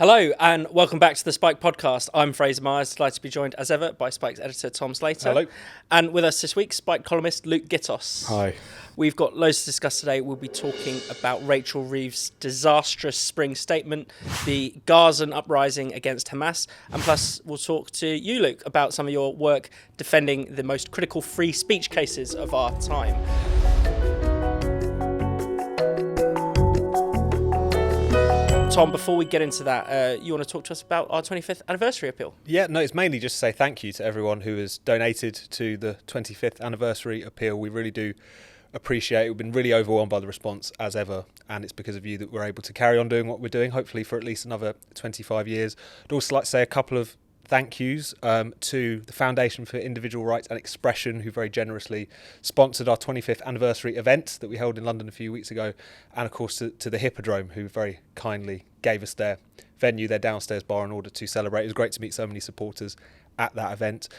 Hello and welcome back to the Spike podcast. I'm Fraser Myers, delighted to be joined as ever by Spike's editor Tom Slater. Hello. And with us this week, Spike columnist Luke Gittos. Hi. We've got loads to discuss today. We'll be talking about Rachel Reeves' disastrous spring statement, the Gazan uprising against Hamas, and plus we'll talk to you, Luke, about some of your work defending the most critical free speech cases of our time. Tom, before we get into that, you want to talk to us about our 25th anniversary appeal? Yeah, no, it's mainly just to say thank you to everyone who has donated to the 25th anniversary appeal. We really do appreciate it. We've been really overwhelmed by the response as ever, and it's because of you that we're able to carry on doing what we're doing, hopefully for at least another 25 years. I'd also like to say a couple of thank yous to the Foundation for Individual Rights and Expression, who very generously sponsored our 25th anniversary event that we held in London a few weeks ago, and of course to the Hippodrome, who very kindly gave us their venue, their downstairs bar, in order to celebrate. It was great to meet so many supporters at that event.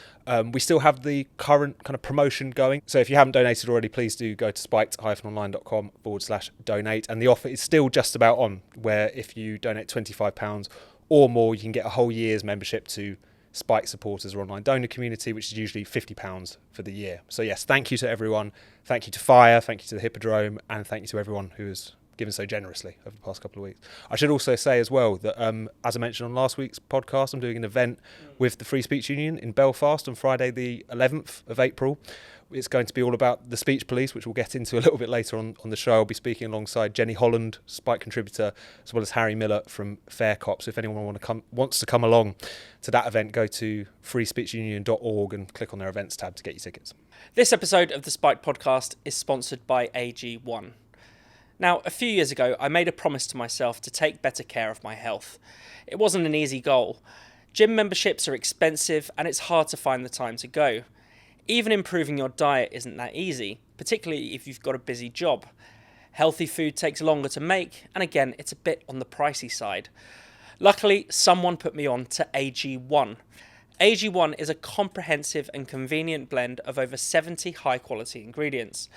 We still have the current kind of promotion going, so if you haven't donated already, please do go to spiked-online.com/donate, and the offer is still just about on, where if you donate £25 or more, you can get a whole year's membership to Spike supporters or online donor community, which is usually £50 for the year. So yes, thank you to everyone. Thank you to Fire, thank you to the Hippodrome, and thank you to everyone who has given so generously over the past couple of weeks. I should also say as well that, as I mentioned on last week's podcast, I'm doing an event with the Free Speech Union in Belfast on Friday the 11th of April. It's going to be all about the speech police, which we'll get into a little bit later on the show. I'll be speaking alongside Jenny Holland, Spike contributor, as well as Harry Miller from Fair Cop. So if anyone wants to come along to that event, go to freespeechunion.org and click on their events tab to get your tickets. This episode of the Spike podcast is sponsored by AG1. Now, a few years ago, I made a promise to myself to take better care of my health. It wasn't an easy goal. Gym memberships are expensive and it's hard to find the time to go. Even improving your diet isn't that easy, particularly if you've got a busy job. Healthy food takes longer to make, and again, it's a bit on the pricey side. Luckily, someone put me on to AG1. AG1 is a comprehensive and convenient blend of over 70 high-quality ingredients.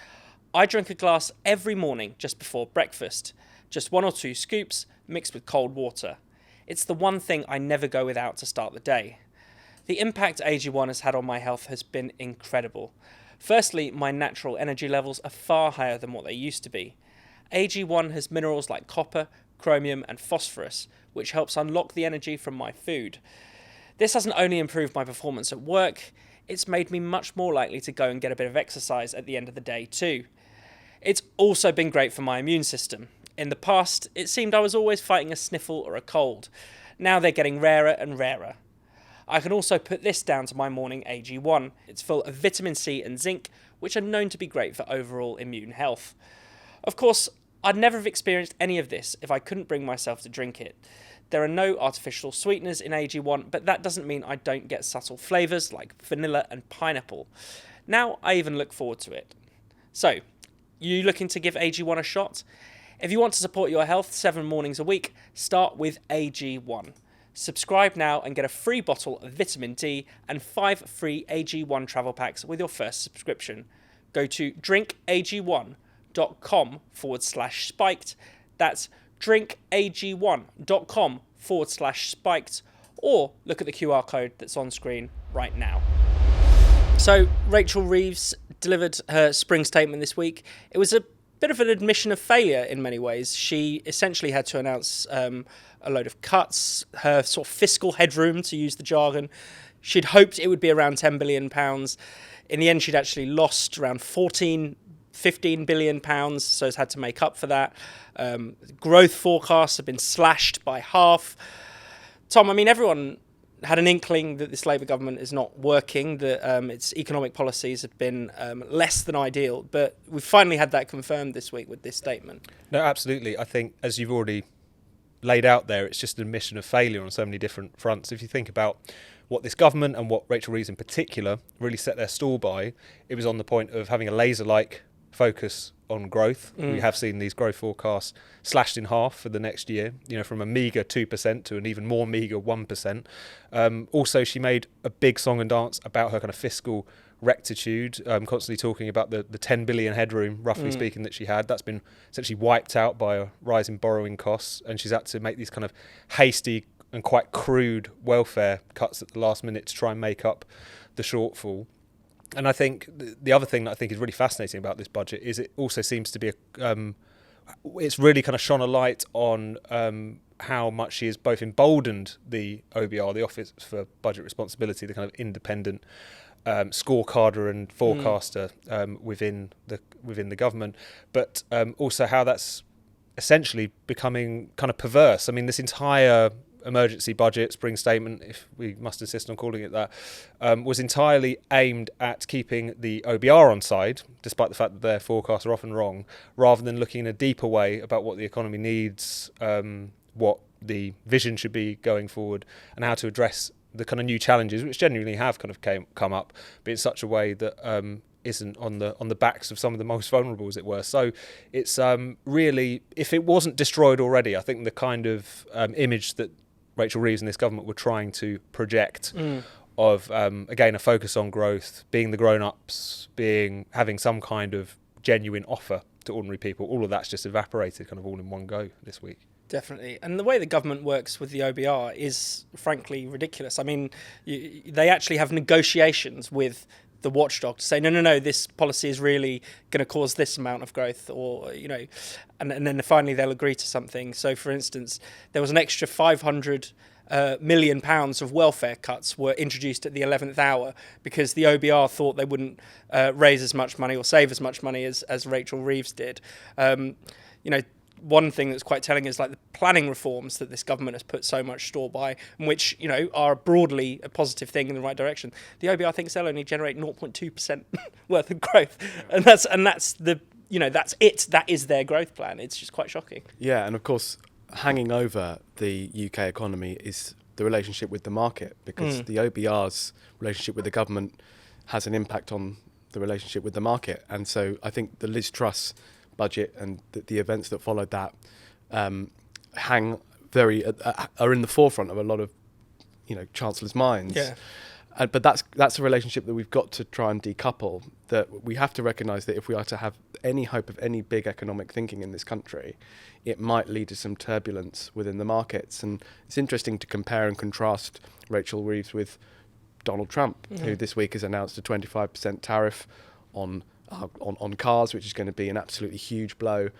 I drink a glass every morning just before breakfast. Just 1 or 2 scoops mixed with cold water. It's the one thing I never go without to start the day. The impact AG1 has had on my health has been incredible. Firstly, my natural energy levels are far higher than what they used to be. AG1 has minerals like copper, chromium and phosphorus, which helps unlock the energy from my food. This hasn't only improved my performance at work, it's made me much more likely to go and get a bit of exercise at the end of the day too. It's also been great for my immune system. In the past, it seemed I was always fighting a sniffle or a cold. Now they're getting rarer and rarer. I can also put this down to my morning AG1. It's full of vitamin C and zinc, which are known to be great for overall immune health. Of course, I'd never have experienced any of this if I couldn't bring myself to drink it. There are no artificial sweeteners in AG1, but that doesn't mean I don't get subtle flavours like vanilla and pineapple. Now I even look forward to it. So, you looking to give AG1 a shot? If you want to support your health 7 mornings a week, start with AG1. Subscribe now and get a free bottle of vitamin D and 5 free AG1 travel packs with your first subscription. Go to drinkag1.com/spiked. That's drinkag1.com/spiked, or look at the QR code that's on screen right now. So, Rachel Reeves delivered her spring statement this week. It was a bit of an admission of failure in many ways. She essentially had to announce a load of cuts, her sort of fiscal headroom, to use the jargon. She'd hoped it would be around £10 billion. In the end, she'd actually lost around £15 billion, so has had to make up for that. Growth forecasts have been slashed by half. Tom, I mean, everyone had an inkling that this Labour government is not working, that its economic policies have been less than ideal, but we've finally had that confirmed this week with this statement. No, absolutely. I think, as you've already laid out there, it's just an admission of failure on so many different fronts. If you think about what this government and what Rachel Reeves in particular really set their stall by, it was on the point of having a laser-like focus on growth. We have seen these growth forecasts slashed in half for the next year, from a meagre 2% to an even more meagre 1%. Also, she made a big song and dance about her kind of fiscal rectitude, constantly talking about the 10 billion headroom, roughly speaking, that she had. That's been essentially wiped out by a rise in borrowing costs, and she's had to make these kind of hasty and quite crude welfare cuts at the last minute to try and make up the shortfall. And I think the other thing that I think is really fascinating about this budget is it also seems to be it's really kind of shone a light on how much she has both emboldened the OBR, the Office for Budget Responsibility, the kind of independent scorecarder and forecaster within the government, but also how that's essentially becoming kind of perverse. I mean, this entire emergency budget, spring statement, if we must insist on calling it that, was entirely aimed at keeping the OBR on side, despite the fact that their forecasts are often wrong, rather than looking in a deeper way about what the economy needs, what the vision should be going forward, and how to address the kind of new challenges which genuinely have kind of come up, but in such a way that isn't on the backs of some of the most vulnerable, as it were. So it's really, if it wasn't destroyed already, I think the kind of image that Rachel Reeves and this government were trying to project of, again, a focus on growth, being the grown-ups, having some kind of genuine offer to ordinary people, all of that's just evaporated kind of all in one go this week. Definitely. And the way the government works with the OBR is frankly ridiculous. I mean, they actually have negotiations with the watchdog to say, no, this policy is really going to cause this amount of growth, or, and then finally they'll agree to something. So, for instance, there was an extra £500 million of welfare cuts were introduced at the 11th hour because the OBR thought they wouldn't raise as much money or save as much money as Rachel Reeves did. One thing that's quite telling is like the planning reforms that this government has put so much store by, and which, are broadly a positive thing in the right direction. The OBR thinks they'll only generate 0.2% worth of growth. And that's the, that's it. That is their growth plan. It's just quite shocking. Yeah. And of course, hanging over the UK economy is the relationship with the market, because the OBR's relationship with the government has an impact on the relationship with the market. And so I think the Liz Truss budget and the events that followed that are in the forefront of a lot of chancellors' minds. Yeah. But that's a relationship that we've got to try and decouple. That we have to recognise that if we are to have any hope of any big economic thinking in this country, it might lead to some turbulence within the markets. And it's interesting to compare and contrast Rachel Reeves with Donald Trump, who this week has announced a 25% tariff on cars, which is going to be an absolutely huge blow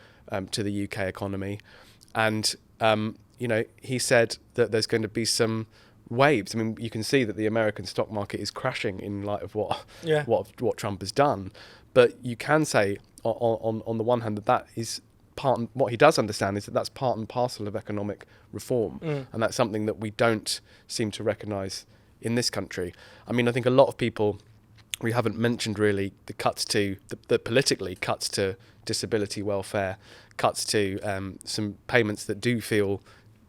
to the UK economy. And, he said that there's going to be some waves. I mean, you can see that the American stock market is crashing in light of what Trump has done. But you can say, on the one hand, that is what he does understand is that that's part and parcel of economic reform. And that's something that we don't seem to recognise in this country. I mean, I think a lot of people, we haven't mentioned really the cuts to the politically cuts to disability welfare, cuts to some payments that do feel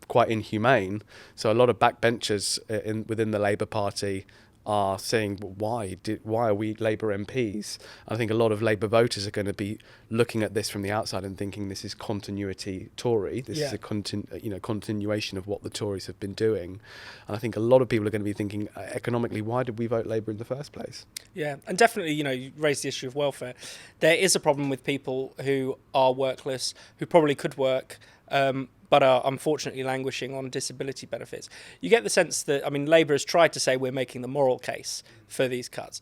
quite inhumane. So a lot of backbenchers within the Labour Party are saying, why are we Labour MPs? I think a lot of Labour voters are going to be looking at this from the outside and thinking this is continuity Tory. This is a continuation of what the Tories have been doing. And I think a lot of people are going to be thinking, economically, why did we vote Labour in the first place? Yeah, and definitely, you raise the issue of welfare. There is a problem with people who are workless, who probably could work, but are unfortunately languishing on disability benefits. You get the sense that, Labour has tried to say we're making the moral case for these cuts.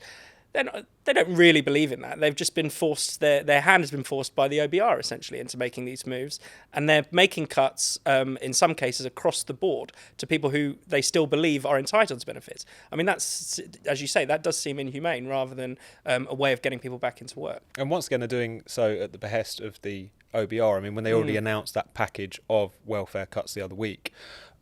They don't really believe in that. They've just been forced, their hand has been forced by the OBR, essentially, into making these moves. And they're making cuts, in some cases, across the board to people who they still believe are entitled to benefits. That's, as you say, that does seem inhumane rather than a way of getting people back into work. And once again, they're doing so at the behest of the OBR. When they already announced that package of welfare cuts the other week,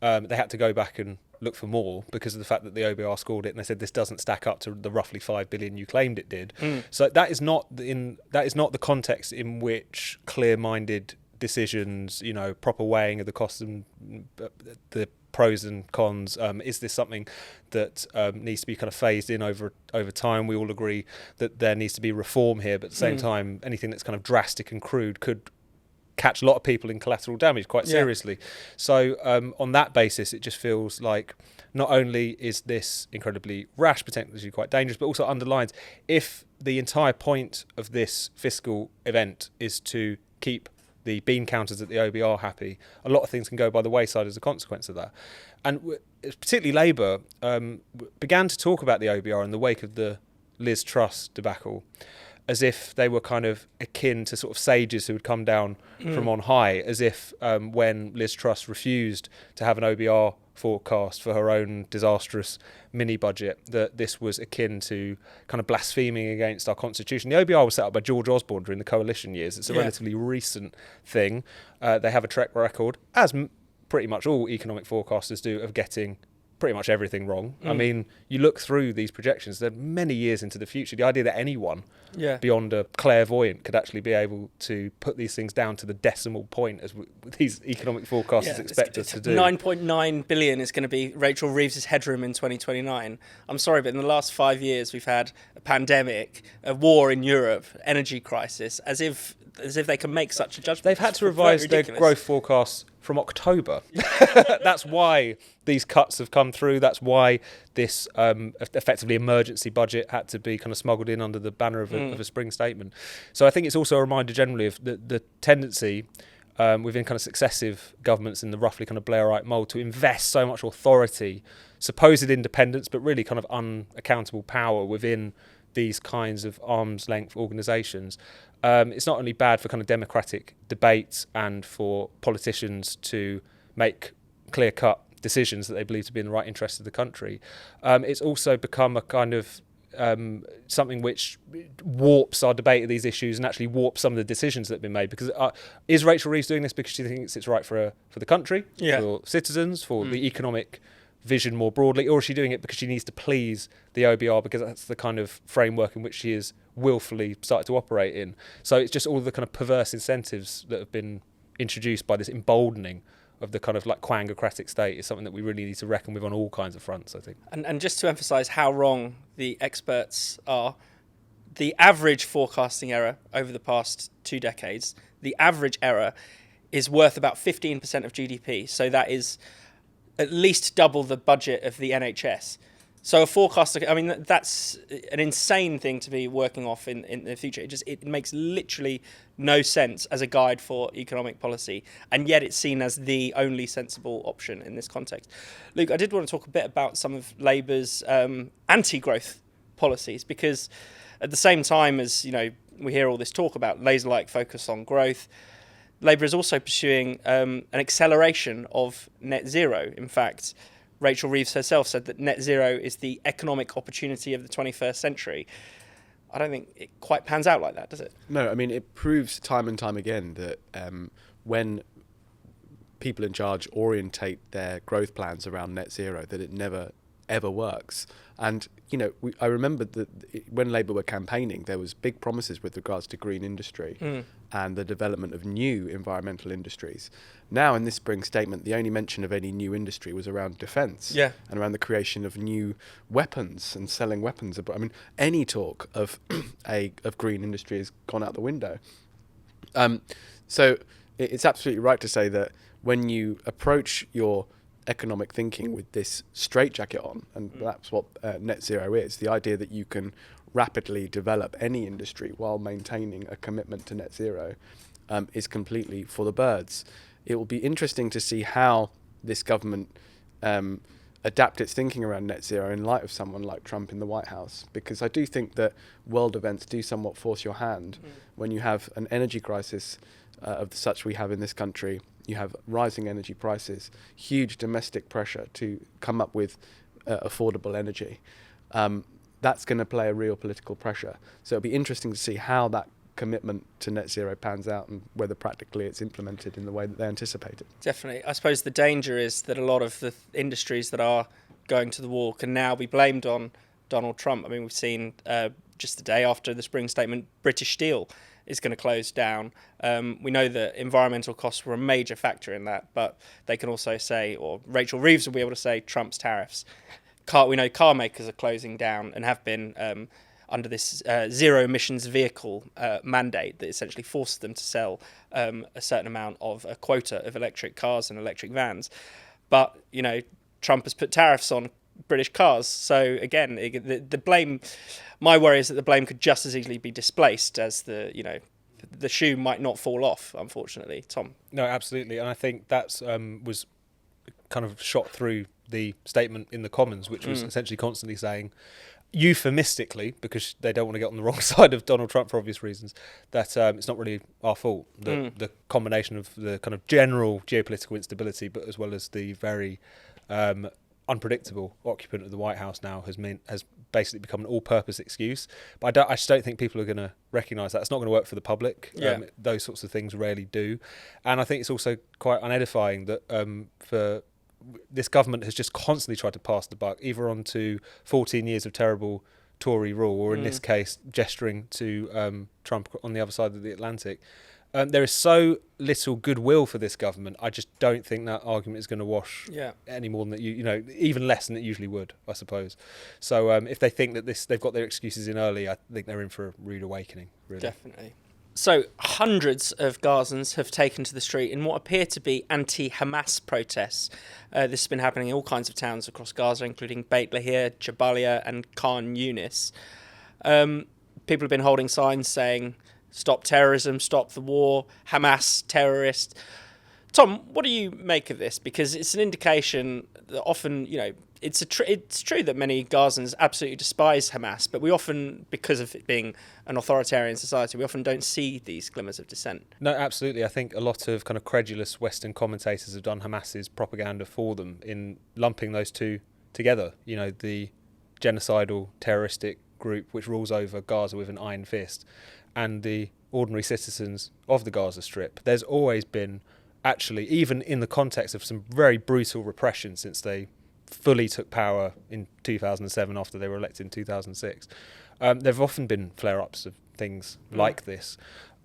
they had to go back and look for more because of the fact that the OBR scored it and they said this doesn't stack up to the roughly 5 billion you claimed it did. So that is not the context in which clear-minded decisions, proper weighing of the costs and the pros and cons. Is this something that needs to be kind of phased in over time? We all agree that there needs to be reform here, but at the same time, anything that's kind of drastic and crude could catch a lot of people in collateral damage quite seriously. So on that basis, it just feels like not only is this incredibly rash, potentially quite dangerous, but also underlines if the entire point of this fiscal event is to keep the bean counters at the OBR happy, a lot of things can go by the wayside as a consequence of that. And particularly Labour began to talk about the OBR in the wake of the Liz Truss debacle as if they were kind of akin to sort of sages who had come down from on high, as if when Liz Truss refused to have an OBR forecast for her own disastrous mini budget, that this was akin to kind of blaspheming against our constitution. The OBR was set up by George Osborne during the coalition years. It's a relatively recent thing. They have a track record, as pretty much all economic forecasters do, of getting pretty much everything wrong. I mean, you look through these projections, they're many years into the future. The idea that anyone beyond a clairvoyant could actually be able to put these things down to the decimal point, as these economic forecasters expect us to do. 9.9 billion is going to be Rachel Reeves' headroom in 2029. I'm sorry, but in the last 5 years, we've had a pandemic, a war in Europe, energy crisis, as if they can make such a judgment. They've had to revise their growth forecasts from October. That's why these cuts have come through. That's why this effectively emergency budget had to be kind of smuggled in under the banner of a spring statement. So I think it's also a reminder generally of the tendency within kind of successive governments in the roughly kind of Blairite mould to invest so much authority, supposed independence, but really kind of unaccountable power within these kinds of arm's length organisations. It's not only bad for kind of democratic debate and for politicians to make clear-cut decisions that they believe to be in the right interest of the country. It's also become a kind of something which warps our debate of these issues and actually warps some of the decisions that have been made. Because is Rachel Reeves doing this because she thinks it's right for the country, for citizens, for the economic vision more broadly, or is she doing it because she needs to please the OBR because that's the kind of framework in which she is willfully started to operate in? So it's just all the kind of perverse incentives that have been introduced by this emboldening of the kind of like quangocratic state is something that we really need to reckon with on all kinds of fronts, I think. And just to emphasise how wrong the experts are, the average forecasting error over the past 2 decades, the average error is worth about 15% of GDP. So that is at least double the budget of the NHS. So a forecaster, I mean, that's an insane thing to be working off in the future. It makes literally no sense as a guide for economic policy, and yet it's seen as the only sensible option in this context. Luke, I did want to talk a bit about some of Labour's anti-growth policies, because at the same time as, you know, we hear all this talk about laser-like focus on growth, Labour is also pursuing an acceleration of net zero. In fact, Rachel Reeves herself said that net zero is the economic opportunity of the 21st century. I don't think it quite pans out like that, does it? No, I mean, it proves time and time again that when people in charge orientate their growth plans around net zero, that it never, ever works. And, you know, I remember that when Labour were campaigning, there was big promises with regards to green industry and the development of new environmental industries. Now, in this spring statement, the only mention of any new industry was around defence and around the creation of new weapons and selling weapons. I mean, any talk of of green industry has gone out the window. So it's absolutely right to say that when you approach your economic thinking with this straitjacket on, and that's what net zero is, the idea that you can rapidly develop any industry while maintaining a commitment to net zero is completely for the birds. It will be interesting to see how this government adapt its thinking around net zero in light of someone like Trump in the White House, because I do think that world events do somewhat force your hand when you have an energy crisis of such we have in this country. You have rising energy prices, huge domestic pressure to come up with affordable energy. That's going to play a real political pressure. So it'll be interesting to see how that commitment to net zero pans out and whether practically it's implemented in the way that they anticipated. Definitely. I suppose the danger is that a lot of the industries that are going to the wall can now be blamed on Donald Trump. I mean, we've seen just the day after the spring statement, British Steel is going to close down. We know that environmental costs were a major factor in that, but they can also say, or Rachel Reeves will be able to say, Trump's tariffs. We know car makers are closing down and have been under this zero emissions vehicle mandate that essentially forced them to sell a certain amount of a quota of electric cars and electric vans. But, Trump has put tariffs on British cars. So again, the blame, my worry is that the blame could just as easily be displaced as the shoe might not fall off, unfortunately. Tom? No, absolutely. And I think that's was kind of shot through the statement in the Commons, which was essentially constantly saying, euphemistically, because they don't want to get on the wrong side of Donald Trump for obvious reasons, that it's not really our fault. The combination of the kind of general geopolitical instability, but as well as the very unpredictable occupant of the White House now has basically become an all-purpose excuse. But I just don't think people are going to recognise that. It's not going to work for the public. Those sorts of things rarely do. And I think it's also quite unedifying that for this government has just constantly tried to pass the buck, either onto 14 years of terrible Tory rule, or in this case, gesturing to Trump on the other side of the Atlantic. There is so little goodwill for this government. I just don't think that argument is going to wash any more than that. Even less than it usually would, I suppose. So if they think that they've got their excuses in early, I think they're in for a rude awakening. Really, definitely. So hundreds of Gazans have taken to the street in what appear to be anti-Hamas protests. This has been happening in all kinds of towns across Gaza, including Beit Lahir, Jabalia, and Khan Yunis. People have been holding signs saying, "Stop terrorism, stop the war, Hamas, terrorist." Tom, what do you make of this? Because it's an indication that often, it's true that many Gazans absolutely despise Hamas, but we often, because of it being an authoritarian society, we often don't see these glimmers of dissent. No, absolutely. I think a lot of kind of credulous Western commentators have done Hamas's propaganda for them in lumping those two together. The genocidal terroristic group which rules over Gaza with an iron fist, and the ordinary citizens of the Gaza Strip. There's always been, actually, even in the context of some very brutal repression since they fully took power in 2007 after they were elected in 2006, there have often been flare-ups of things like this.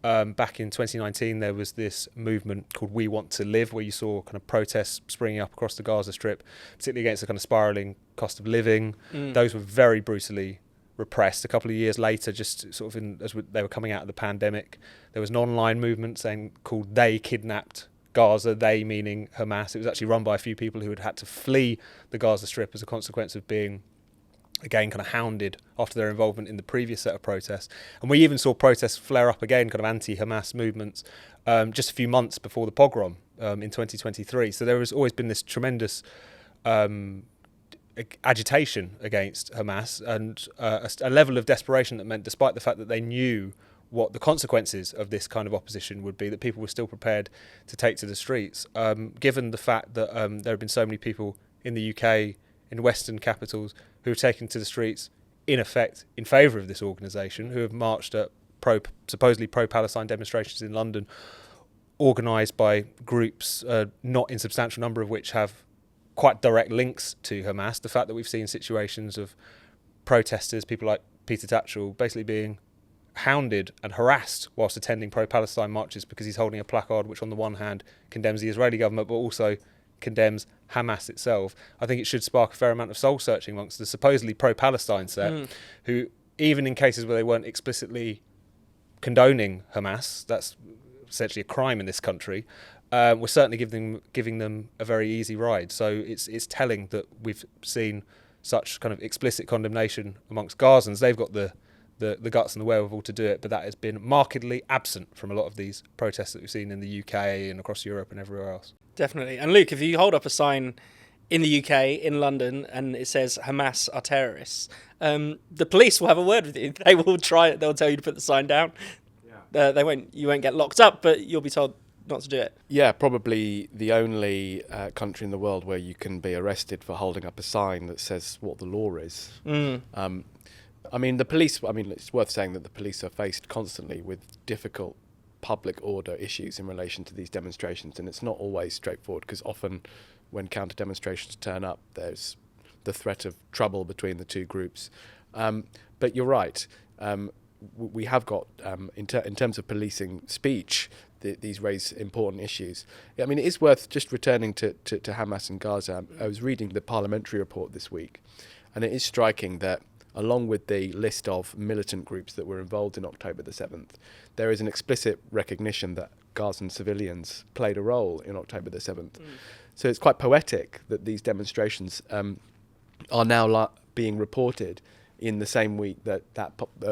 Back in 2019, there was this movement called We Want to Live, where you saw kind of protests springing up across the Gaza Strip, particularly against the kind of spiralling cost of living. Those were very brutally repressed. A couple of years later, just sort of as they were coming out of the pandemic, there was an online movement called They Kidnapped Gaza, they meaning Hamas. It was actually run by a few people who had to flee the Gaza Strip as a consequence of being, again, kind of hounded after their involvement in the previous set of protests. And we even saw protests flare up again, kind of anti-Hamas movements, just a few months before the pogrom in 2023. So there has always been this tremendous agitation against Hamas, and a level of desperation that meant, despite the fact that they knew what the consequences of this kind of opposition would be, that people were still prepared to take to the streets. Given the fact that there have been so many people in the UK, in Western capitals, who have taken to the streets, in effect, in favour of this organisation, who have marched at supposedly pro-Palestine demonstrations in London, organised by groups, not in substantial number of which have quite direct links to Hamas. The fact that we've seen situations of protesters, people like Peter Tatchell, basically being hounded and harassed whilst attending pro-Palestine marches because he's holding a placard which on the one hand condemns the Israeli government but also condemns Hamas itself. I think it should spark a fair amount of soul searching amongst the supposedly pro-Palestine set, who, even in cases where they weren't explicitly condoning Hamas, that's essentially a crime in this country, we're certainly giving them a very easy ride. So it's telling that we've seen such kind of explicit condemnation amongst Gazans. They've got the guts and the wherewithal to do it, but that has been markedly absent from a lot of these protests that we've seen in the UK and across Europe and everywhere else. Definitely. And Luke, if you hold up a sign in the UK, in London, and it says Hamas are terrorists, the police will have a word with you. They will try it. They'll tell you to put the sign down. Yeah. You won't get locked up, but you'll be told not to do it. Yeah, probably the only country in the world where you can be arrested for holding up a sign that says what the law is. The police, it's worth saying that the police are faced constantly with difficult public order issues in relation to these demonstrations, and it's not always straightforward, because often when counter demonstrations turn up, there's the threat of trouble between the two groups. But you're right, we have got, in terms of policing speech, these raise important issues. I mean, it is worth just returning to Hamas and Gaza. I was reading the parliamentary report this week, and it is striking that along with the list of militant groups that were involved in October the 7th, there is an explicit recognition that Gazan civilians played a role in October the 7th. So it's quite poetic that these demonstrations are now being reported in the same week that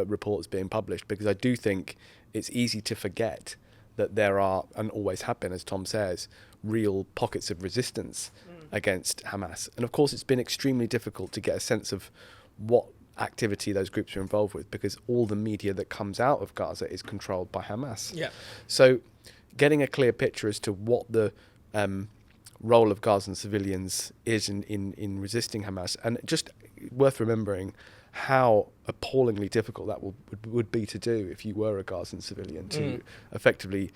report is being published, because I do think it's easy to forget that there are, and always have been, as Tom says, real pockets of resistance against Hamas. And of course, it's been extremely difficult to get a sense of what activity those groups are involved with, because all the media that comes out of Gaza is controlled by Hamas. Yeah. So getting a clear picture as to what the role of Gazan civilians is in resisting Hamas, and just worth remembering how appallingly difficult that would be to do if you were a Gazan civilian, to effectively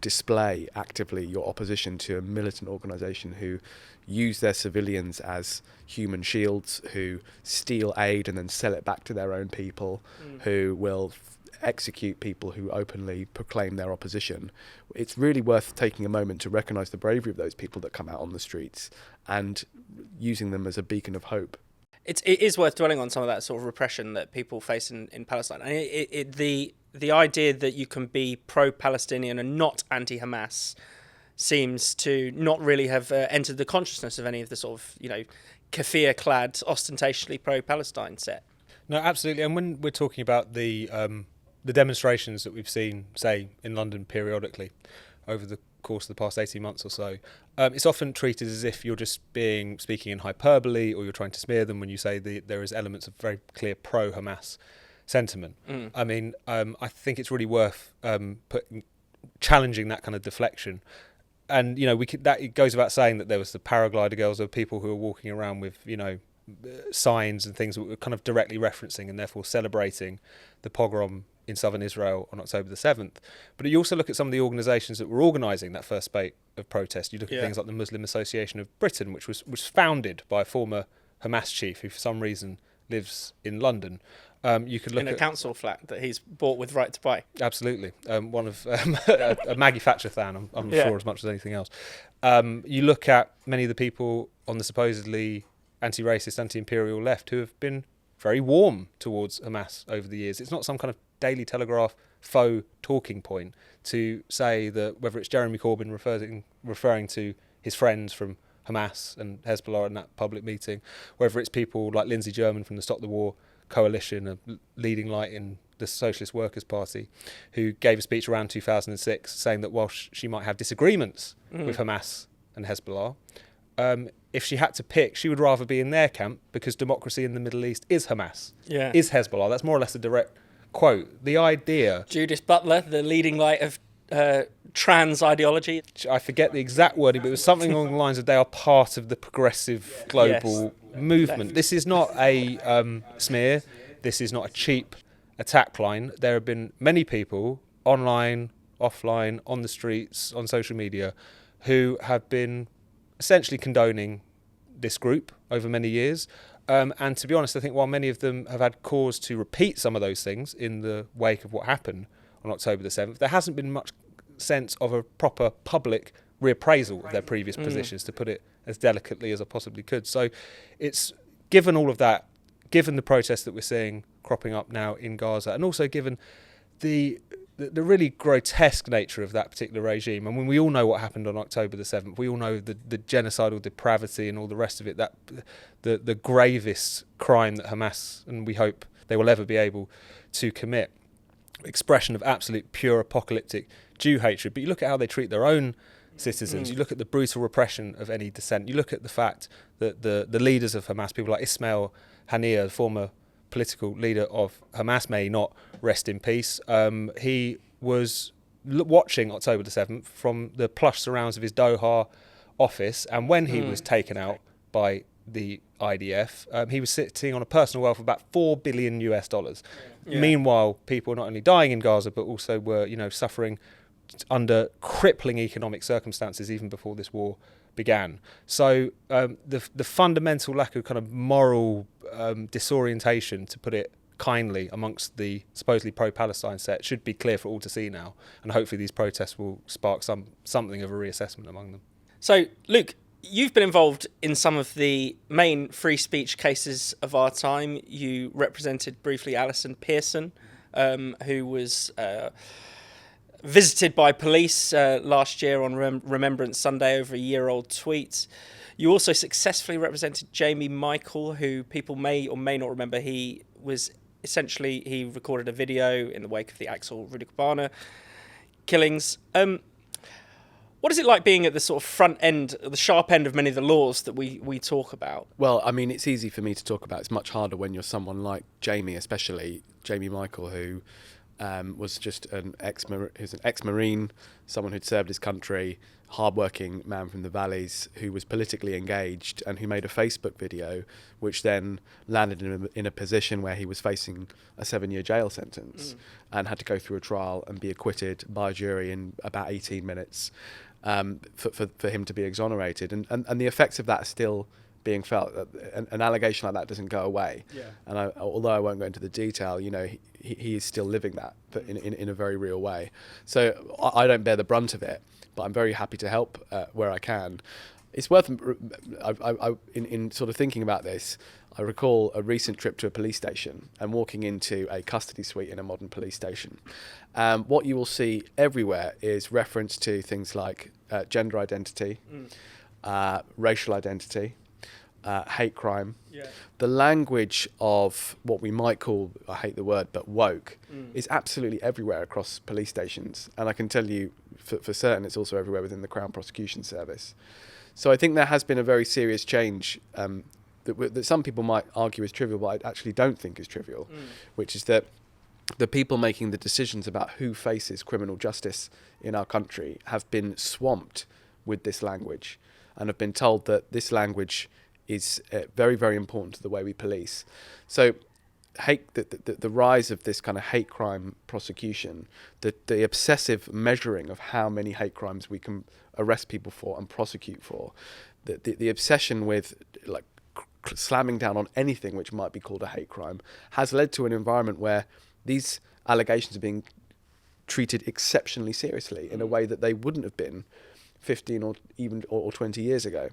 display actively your opposition to a militant organisation who use their civilians as human shields, who steal aid and then sell it back to their own people, who will execute people who openly proclaim their opposition. It's really worth taking a moment to recognise the bravery of those people that come out on the streets and using them as a beacon of hope. It is worth dwelling on some of that sort of repression that people face in Palestine. And the idea that you can be pro-Palestinian and not anti-Hamas seems to not really have entered the consciousness of any of the sort of, keffiyeh-clad, ostentatiously pro-Palestine set. No, absolutely. And when we're talking about the demonstrations that we've seen, say, in London periodically over the course of the past 18 months or so, it's often treated as if you're just speaking in hyperbole, or you're trying to smear them when you say there is elements of very clear pro-Hamas sentiment. I mean, I think it's really worth challenging that kind of deflection. And, it goes without saying that there was the paraglider girls, or people who were walking around with, signs and things that were kind of directly referencing and therefore celebrating the pogrom in southern Israel on October the 7th. But you also look at some of the organisations that were organising that first spate of protest. You look at things like the Muslim Association of Britain, which was founded by a former Hamas chief who for some reason lives in London. You could look in a council flat that he's bought with right to buy. Absolutely. One of a Maggie Thatcher fan, I'm sure, as much as anything else. You look at many of the people on the supposedly anti-racist, anti-imperial left who have been very warm towards Hamas over the years. It's not some kind of Daily Telegraph faux talking point to say that whether it's Jeremy Corbyn referring to his friends from Hamas and Hezbollah in that public meeting, whether it's people like Lindsay German from the Stop the War coalition, a leading light in the Socialist Workers' Party, who gave a speech around 2006 saying that while she might have disagreements with Hamas and Hezbollah, if she had to pick, she would rather be in their camp because democracy in the Middle East is Hamas, is Hezbollah. That's more or less a direct quote. The idea... Judith Butler, the leading light of trans ideology. I forget the exact wording, but it was something along the lines of they are part of the progressive global movement. This is not a smear. This is not a cheap attack line. There have been many people online, offline, on the streets, on social media, who have been essentially condoning this group over many years. And to be honest, I think while many of them have had cause to repeat some of those things in the wake of what happened on October the 7th, there hasn't been much sense of a proper public reappraisal of their previous positions, to put it as delicately as I possibly could. So it's given all of that, given the protests that we're seeing cropping up now in Gaza, and also given the really grotesque nature of that particular regime. I mean, we all know what happened on October the 7th. We all know the genocidal depravity and all the rest of it, that the gravest crime that Hamas, and we hope they will ever be able to commit, expression of absolute pure apocalyptic Jew hatred. But you look at how they treat their own citizens, you look at the brutal repression of any dissent, you look at the fact that the leaders of Hamas, people like Ismail Haniyeh, the former political leader of Hamas, may not rest in peace. He was watching October the 7th from the plush surrounds of his Doha office, and when he was taken out by the IDF, he was sitting on a personal wealth of about $4 billion US. Meanwhile, people not only dying in Gaza, but also were, suffering under crippling economic circumstances even before this war began. So the fundamental lack of kind of moral disorientation, to put it kindly, amongst the supposedly pro-Palestine set should be clear for all to see now, and hopefully these protests will spark something of a reassessment among them. So, Luke, You've been involved in some of the main free speech cases of our time. You represented briefly Alison Pearson, who was visited by police last year on Remembrance Sunday over a year-old tweet. You also successfully represented Jamie Michael, who people may or may not remember. He recorded a video in the wake of the Axel Rudikbana killings. What is it like being at the sort of front end, the sharp end of many of the laws that we talk about? Well, I mean, it's easy for me to talk about. It's much harder when you're someone like Jamie, especially Jamie Michael, who was just an ex-Marine, someone who'd served his country, hard-working man from the valleys who was politically engaged and who made a Facebook video which then landed in a position where he was facing a 7-year jail sentence and had to go through a trial and be acquitted by a jury in about 18 minutes for him to be exonerated. And the effects of that are still being felt. An allegation like that doesn't go away. Yeah. And although I won't go into the detail, you know, he is still living that in a very real way. So I don't bear the brunt of it, but I'm very happy to help where I can. It's worth, in sort of thinking about this, I recall a recent trip to a police station and walking into a custody suite in a modern police station. What you will see everywhere is reference to things like gender identity, racial identity, hate crime. Yeah. The language of what we might call, I hate the word, but woke, is absolutely everywhere across police stations. And I can tell you for certain it's also everywhere within the Crown Prosecution Service. So I think there has been a very serious change that some people might argue is trivial, but I actually don't think is trivial, which is that the people making the decisions about who faces criminal justice in our country have been swamped with this language and have been told that this language is very, very important to the way we police. So the rise of this kind of hate crime prosecution, the obsessive measuring of how many hate crimes we can arrest people for and prosecute for, the obsession with like slamming down on anything which might be called a hate crime has led to an environment where these allegations are being treated exceptionally seriously in a way that they wouldn't have been 15 or even 20 years ago.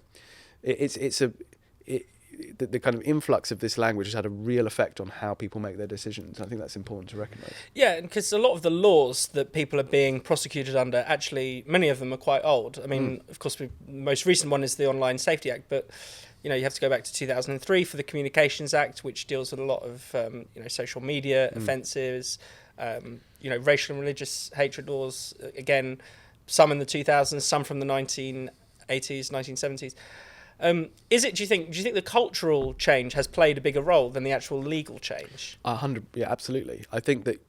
The kind of influx of this language has had a real effect on how people make their decisions. I think that's important to recognise. Yeah, because a lot of the laws that people are being prosecuted under, actually, many of them are quite old. I mean, of course, the most recent one is the Online Safety Act, but you know, you have to go back to 2003 for the Communications Act, which deals with a lot of social media offences, racial and religious hatred laws. Again, some in the 2000s, some from the 1980s, 1970s. Do you think the cultural change has played a bigger role than the actual legal change? 100%, yeah, absolutely. I think that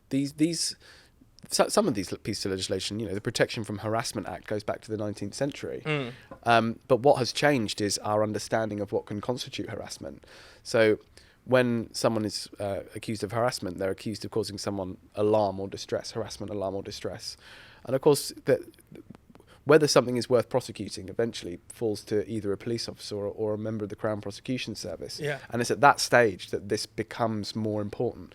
some of these pieces of legislation, the Protection from Harassment Act goes back to the 19th century. But what has changed is our understanding of what can constitute harassment. So when someone is accused of harassment, they're accused of causing someone alarm or distress, harassment, alarm or distress. And of course, whether something is worth prosecuting eventually falls to either a police officer or a member of the Crown Prosecution Service. Yeah. And it's at that stage that this becomes more important.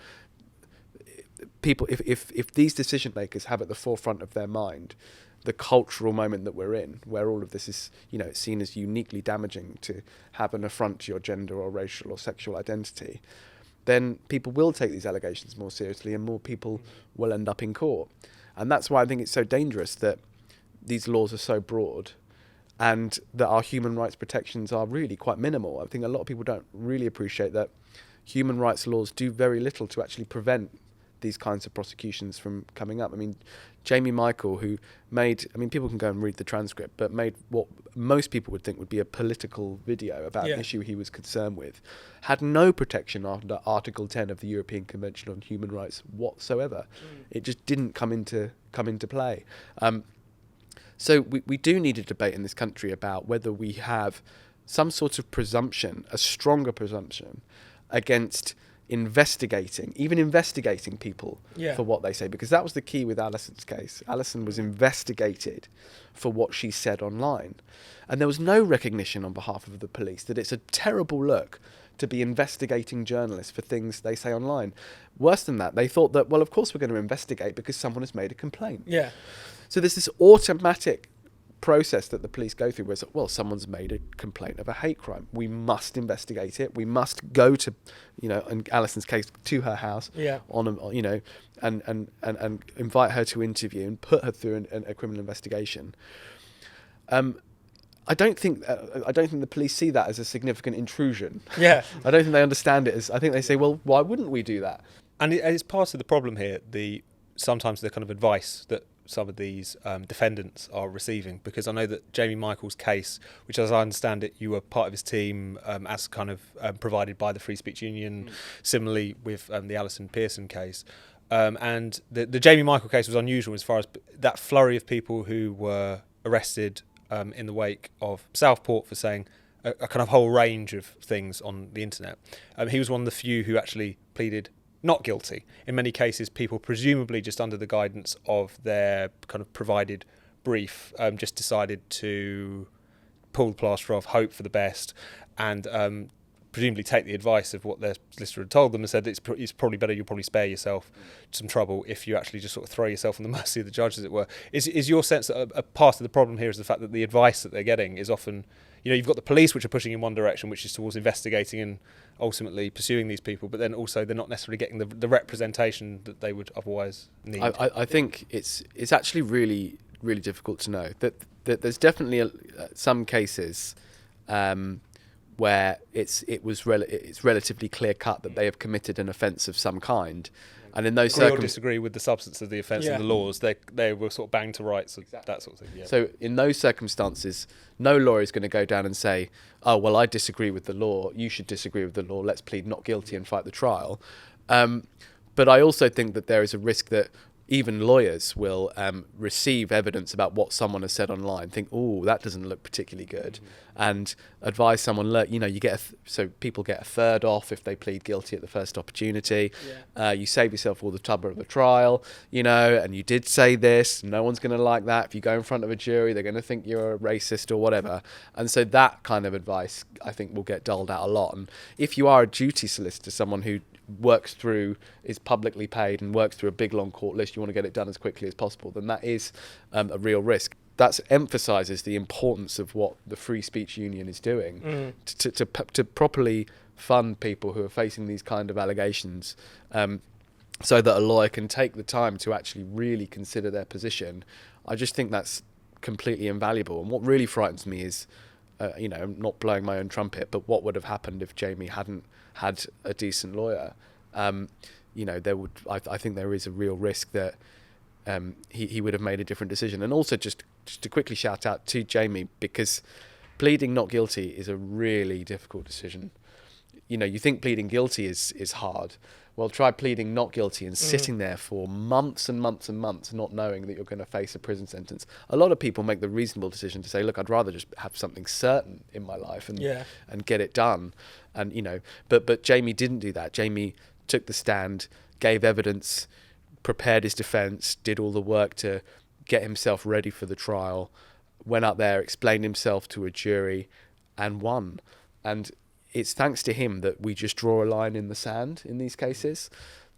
People, if these decision makers have at the forefront of their mind the cultural moment that we're in, where all of this is, seen as uniquely damaging to have an affront to your gender or racial or sexual identity, then people will take these allegations more seriously and more people will end up in court. And that's why I think it's so dangerous that these laws are so broad and that our human rights protections are really quite minimal. I think a lot of people don't really appreciate that human rights laws do very little to actually prevent these kinds of prosecutions from coming up. I mean, Jamie Michael, who people can go and read the transcript, but made what most people would think would be a political video about an issue he was concerned with, had no protection under Article 10 of the European Convention on Human Rights whatsoever. It just didn't come into play. So we do need a debate in this country about whether we have some sort of presumption, a stronger presumption, against investigating people for what they say. Because that was the key with Alison's case. Alison was investigated for what she said online. And there was no recognition on behalf of the police that it's a terrible look to be investigating journalists for things they say online. Worse than that, they thought that, well, of course we're going to investigate because someone has made a complaint. Yeah. So there's this automatic process that the police go through where it's like, well, someone's made a complaint of a hate crime. We must investigate it. We must go to, in Alison's case, to her house and invite her to interview and put her through a criminal investigation. I don't think the police see that as a significant intrusion. Yeah. I don't think they understand it as. I think they say, well, why wouldn't we do that? And it's part of the problem here. Sometimes the kind of advice that some of these defendants are receiving, because I know that Jamie Michael's case, which as I understand it, you were part of his team as kind of provided by the Free Speech Union. Similarly with the Alison Pearson case. And the Jamie Michael case was unusual as far as that flurry of people who were arrested in the wake of Southport for saying a kind of whole range of things on the internet. He was one of the few who actually pleaded not guilty. In many cases, people presumably just under the guidance of their kind of provided brief just decided to pull the plaster off, hope for the best, and presumably take the advice of what their solicitor had told them and said it's probably better, you'll probably spare yourself some trouble if you actually just sort of throw yourself on the mercy of the judge, as it were. Is your sense that a part of the problem here is the fact that the advice that they're getting is often, you've got the police which are pushing in one direction, which is towards investigating and ultimately pursuing these people, but then also they're not necessarily getting the representation that they would otherwise need? I think it's actually really, really difficult to know. That there's definitely some cases where it's relatively clear cut that they have committed an offence of some kind, and in those circumstances, disagree with the substance of the offence and the laws, they were sort of banged to rights, that sort of thing. Yeah. So in those circumstances, no lawyer is going to go down and say, "Oh well, I disagree with the law. You should disagree with the law. Let's plead not guilty and fight the trial." But I also think that there is a risk that even lawyers will receive evidence about what someone has said online, think, "Oh, that doesn't look particularly good," and advise someone, "Look, you get so people get a third off if they plead guilty at the first opportunity. You save yourself all the trouble of the trial, and you did say this. No one's going to like that. If you go in front of a jury, they're going to think you're a racist or whatever." And so that kind of advice, I think, will get doled out a lot. And if you are a duty solicitor, someone who works through, is publicly paid and works through a big long court list, you want to get it done as quickly as possible, then that is a real risk. That emphasises the importance of what the Free Speech Union is doing to properly fund people who are facing these kind of allegations, so that a lawyer can take the time to actually really consider their position. I just think that's completely invaluable. And what really frightens me is, I'm not blowing my own trumpet, but what would have happened if Jamie hadn't had a decent lawyer? I think there is a real risk that he would have made a different decision. And also just to quickly shout out to Jamie, because pleading not guilty is a really difficult decision. You think pleading guilty is hard. Well, try pleading not guilty and sitting there for months and months and months, not knowing that you're going to face a prison sentence. A lot of people make the reasonable decision to say, look, I'd rather just have something certain in my life and get it done. And, but Jamie didn't do that. Jamie took the stand, gave evidence, prepared his defence, did all the work to get himself ready for the trial, went up there, explained himself to a jury and won. And it's thanks to him that we just draw a line in the sand in these cases,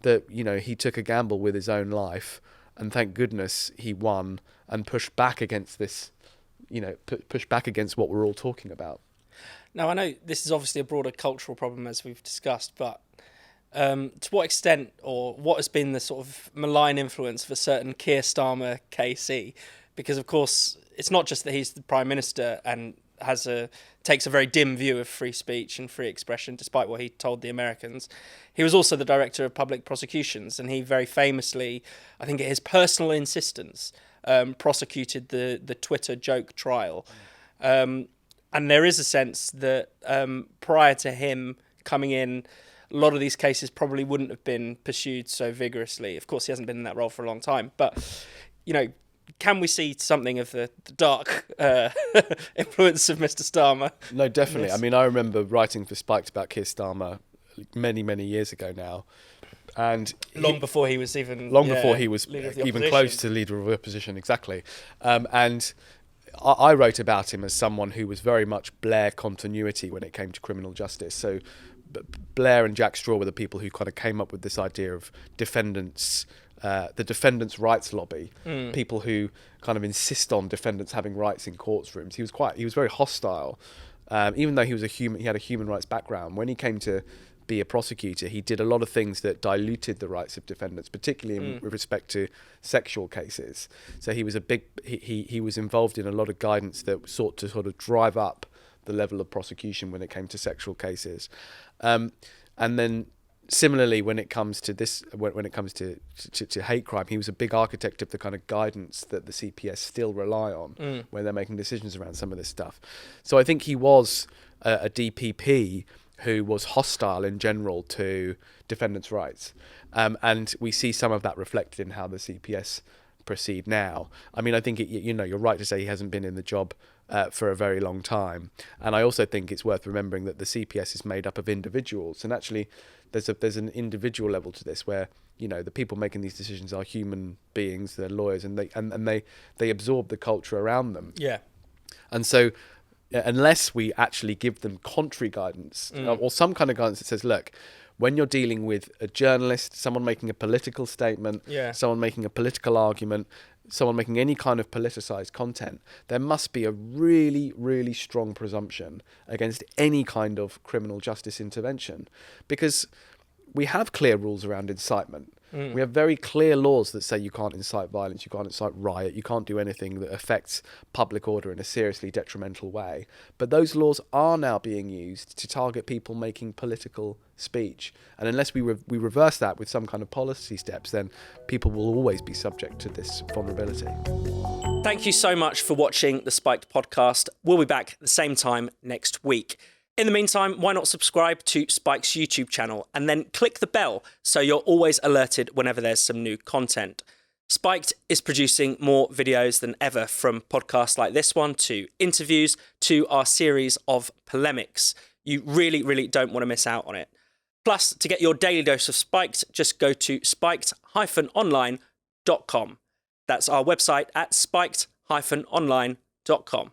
that, he took a gamble with his own life, and thank goodness he won and pushed back against this, pushed back against what we're all talking about. Now, I know this is obviously a broader cultural problem, as we've discussed, but to what extent, or what has been the sort of malign influence of a certain Keir Starmer KC? Because, of course, it's not just that he's the Prime Minister and takes a very dim view of free speech and free expression, despite what he told the Americans. He was also the director of public prosecutions, and he very famously, I think at his personal insistence, prosecuted the Twitter joke trial. And there is a sense that prior to him coming in, a lot of these cases probably wouldn't have been pursued so vigorously. Of course, he hasn't been in that role for a long time, but, can we see something of the dark influence of Mr. Starmer? No, definitely. I mean, I remember writing for Spiked about Keir Starmer many, many years ago now. And long before he was even close to leader of the opposition, exactly. And I wrote about him as someone who was very much Blair continuity when it came to criminal justice. So Blair and Jack Straw were the people who kind of came up with this idea of defendants the defendants' rights lobby, people who kind of insist on defendants having rights in courtrooms. He was very hostile, even though he had a human rights background. When he came to be a prosecutor, he did a lot of things that diluted the rights of defendants, particularly with respect to sexual cases. So he was involved in a lot of guidance that sought to sort of drive up the level of prosecution when it came to sexual cases. And then similarly, when it comes to to hate crime, he was a big architect of the kind of guidance that the CPS still rely on when they're making decisions around some of this stuff. So I think he was a DPP who was hostile in general to defendants' rights. And we see some of that reflected in how the CPS proceed now. I mean, I think you're right to say he hasn't been in the job for a very long time. And I also think it's worth remembering that the CPS is made up of individuals. And actually, there's an individual level to this where, the people making these decisions are human beings, they're lawyers, and they absorb the culture around them. Yeah. And so unless we actually give them contrary guidance or some kind of guidance that says, look, when you're dealing with a journalist, someone making a political statement, someone making a political argument, someone making any kind of politicized content, there must be a really, really strong presumption against any kind of criminal justice intervention, because we have clear rules around incitement. We have very clear laws that say you can't incite violence, you can't incite riot, you can't do anything that affects public order in a seriously detrimental way. But those laws are now being used to target people making political speech. And unless we reverse that with some kind of policy steps, then people will always be subject to this vulnerability. Thank you so much for watching the Spiked podcast. We'll be back at the same time next week. In the meantime, why not subscribe to Spike's YouTube channel and then click the bell so you're always alerted whenever there's some new content. Spiked is producing more videos than ever, from podcasts like this one to interviews to our series of polemics. You really, really don't want to miss out on it. Plus, to get your daily dose of Spiked, just go to spiked-online.com. That's our website at spiked-online.com.